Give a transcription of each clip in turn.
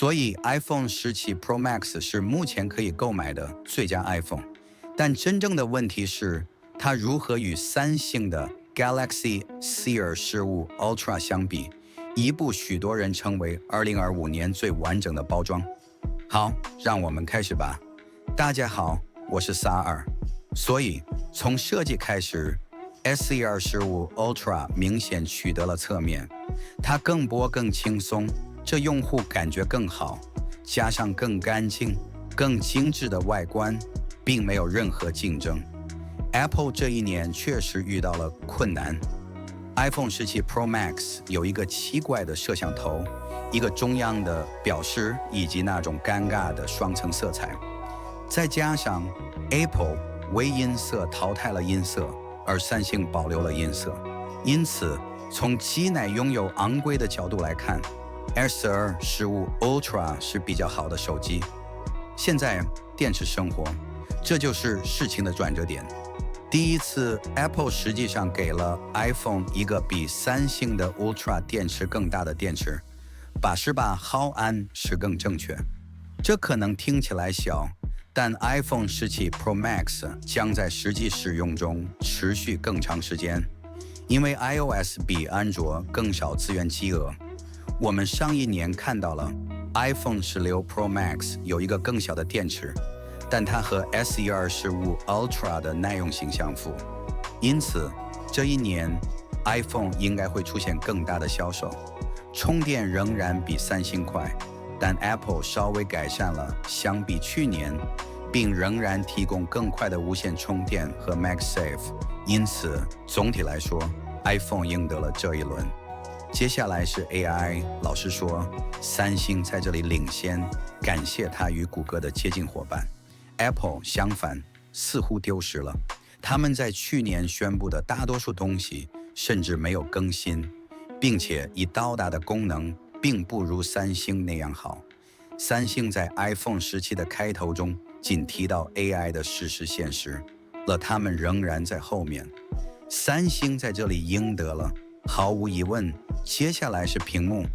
所以 iPhone 17 Pro Max 是目前可以购买的最佳 iPhone。但真正的问题是，它如何与三星的 Galaxy Sear 15 Ultra 相比，一部许多人称为2025年最完整的包装。好，让我们开始吧。大家好，我是萨尔。所以从设计开始，Sear 15 Ultra 明显取得了侧面，它更薄更轻松，这用户感觉更好，加上更干净、更精致的外观，并没有任何竞争。Apple 这一年确实遇到了困难。iPhone 17 Pro Max 有一个奇怪的摄像头，一个中央的表示以及那种尴尬的双层色彩，再加上 Apple 微音色淘汰了音色，而三星保留了音色。因此，从机乃拥有昂贵的角度来看，S2 15 Ultra 是比较好的手机。现在电池生活，这就是事情的转折点。第一次 Apple 实际上给了 iPhone 一个比三星的 Ultra 电池更大的电池，88毫安是更正确。这可能听起来小，但 iPhone 17 Pro Max 将在实际使用中持续更长时间，因为 iOS 比安卓更少资源积额。我们上一年看到了 iPhone 16 Pro Max 有一个更小的电池，但它和 S12 15 Ultra 的耐用性相符，因此这一年 iPhone 应该会出现更大的销售。充电仍然比三星快，但 Apple 稍微改善了相比去年，并仍然提供更快的无线充电和 MagSafe， 因此总体来说 iPhone 赢得了这一轮。接下来是 AI， 老实说，三星在这里领先，感谢它与谷歌的接近伙伴。Apple 相反似乎丢失了，他们在去年宣布的大多数东西甚至没有更新，并且已到达的功能并不如三星那样好。三星在 iPhone 17的开头中仅提到 AI 的事实现实，他们仍然在后面。三星在这里赢得了，毫无疑问。接下来是屏幕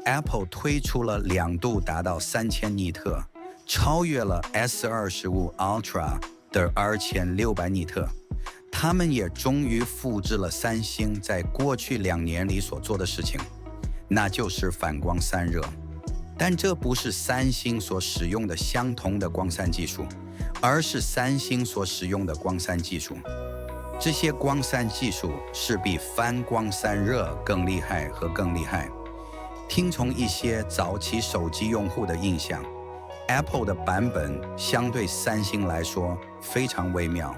，Apple 推出了2度达到3000尼特。超越了 S2 15 Ultra 的2600尼特，他们也终于复制了三星在过去2年里所做的事情，那就是反光散热。但这不是三星所使用的相同的光散技术，而是三星所使用的光散技术。这些光散技术是比反光散热更厉害和更厉害。听从一些早期手机用户的印象，Apple 的版本相对三星来说非常微妙，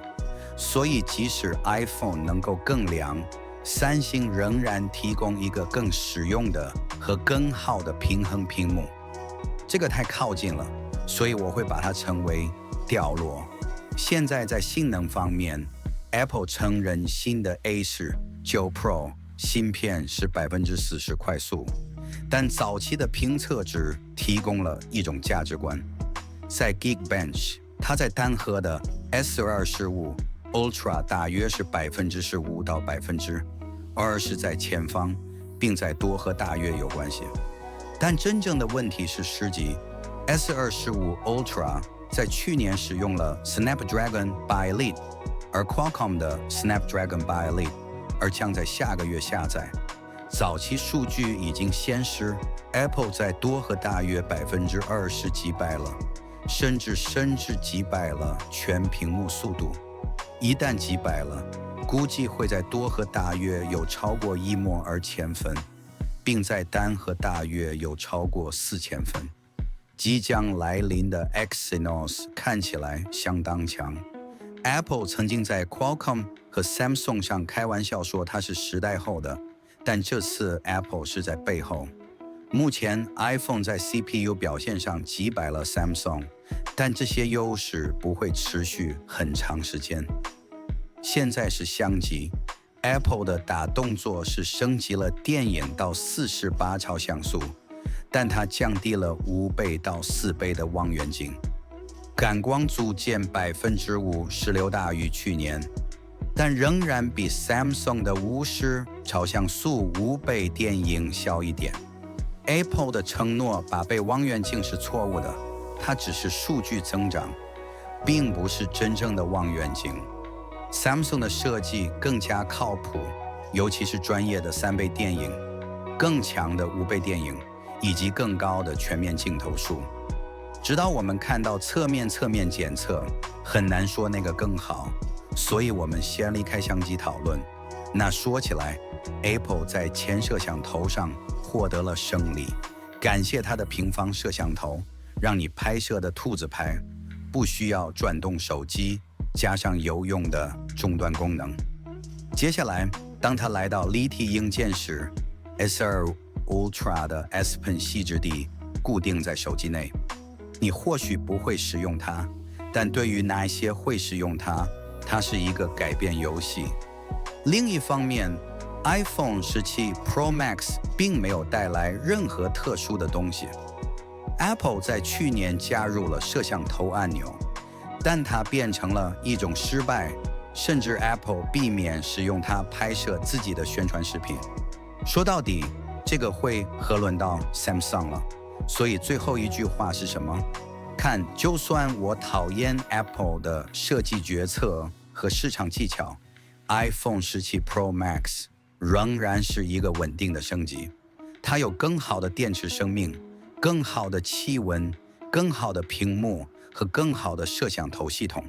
所以即使 iPhone 能够更凉，三星仍然提供一个更实用的和更好的平衡屏幕。这个太靠近了，所以我会把它称为掉落。现在在性能方面 ，Apple 承认新的 A10 9 Pro 芯片是40%快速。但早期的评测值提供了一种价值观。在 Geekbench， 它在单核的 S2 15 Ultra 大约是15%到20%，在前方，并在多核大约有关系。但真正的问题是时机。S2 15 Ultra 在去年使用了 Snapdragon by Elite， 而 Qualcomm 的 Snapdragon by Elite， 而将在下个月下载。早期数据已经显示 ，Apple 在多核大约20%击败了，甚至击败了全屏幕速度。一旦击败了，估计会在多核大约有超过1摩尔千分，并在单核大约有超过4000分。即将来临的 Exynos 看起来相当强。Apple 曾经在 Qualcomm 和 Samsung 上开玩笑说它是时代后的。但这次 Apple 是在背后。目前 iPhone 在 CPU 表现上击败了 Samsung， 但这些优势不会持续很长时间。现在是相机 ，Apple 的大动作是升级了电影到48超像素，但它降低了5倍到4倍的望远镜。感光组件5%是流大于去年。但仍然比 Samsung 的50超像素5倍电影小一点。Apple 的承诺把被望远镜是错误的，它只是数据增长，并不是真正的望远镜。Samsung 的设计更加靠谱，尤其是专业的3倍电影、更强的5倍电影以及更高的全面镜头数。直到我们看到侧面检测，很难说那个更好，所以我们先离开相机讨论。那说起来 ，Apple 在前摄像头上获得了胜利，感谢它的平方摄像头，让你拍摄的兔子拍不需要转动手机，加上有用的终端功能。接下来，当它来到立体硬件时 ，S2 Ultra 的 S Pen 细质地固定在手机内。你或许不会使用它，但对于那些会使用它，它是一个改变游戏。另一方面 ，iPhone 17 Pro Max 并没有带来任何特殊的东西。Apple 在去年加入了摄像头按钮，但它变成了一种失败，甚至 Apple 避免使用它拍摄自己的宣传视频。说到底，这个会合轮到 Samsung 了。所以最后一句话是什么？看，就算我讨厌 Apple 的设计决策和市场技巧， iPhone 17 Pro Max 仍然是一个稳定的升级。它有更好的电池生命、更好的气温、更好的屏幕和更好的摄像头系统。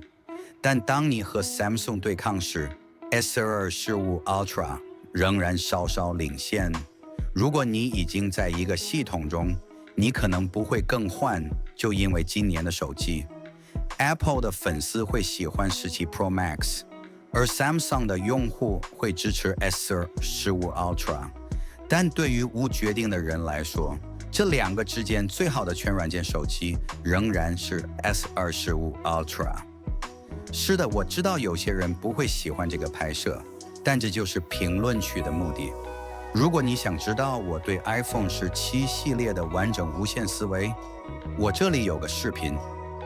但当你和 Samsung 对抗时， S22 Ultra 仍然稍稍领先。如果你已经在一个系统中，你可能不会更换，就因为今年的手机 Apple 的粉丝会喜欢17 Pro Max， 而 Samsung 的用户会支持 S15 Ultra。 但对于无决定的人来说，这两个之间最好的全软件手机仍然是 S25 Ultra。 是的，我知道有些人不会喜欢这个拍摄，但这就是评论区的目的。如果你想知道我对 iPhone 17系列的完整无限思维，我这里有个视频，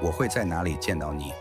我会在哪里见到你？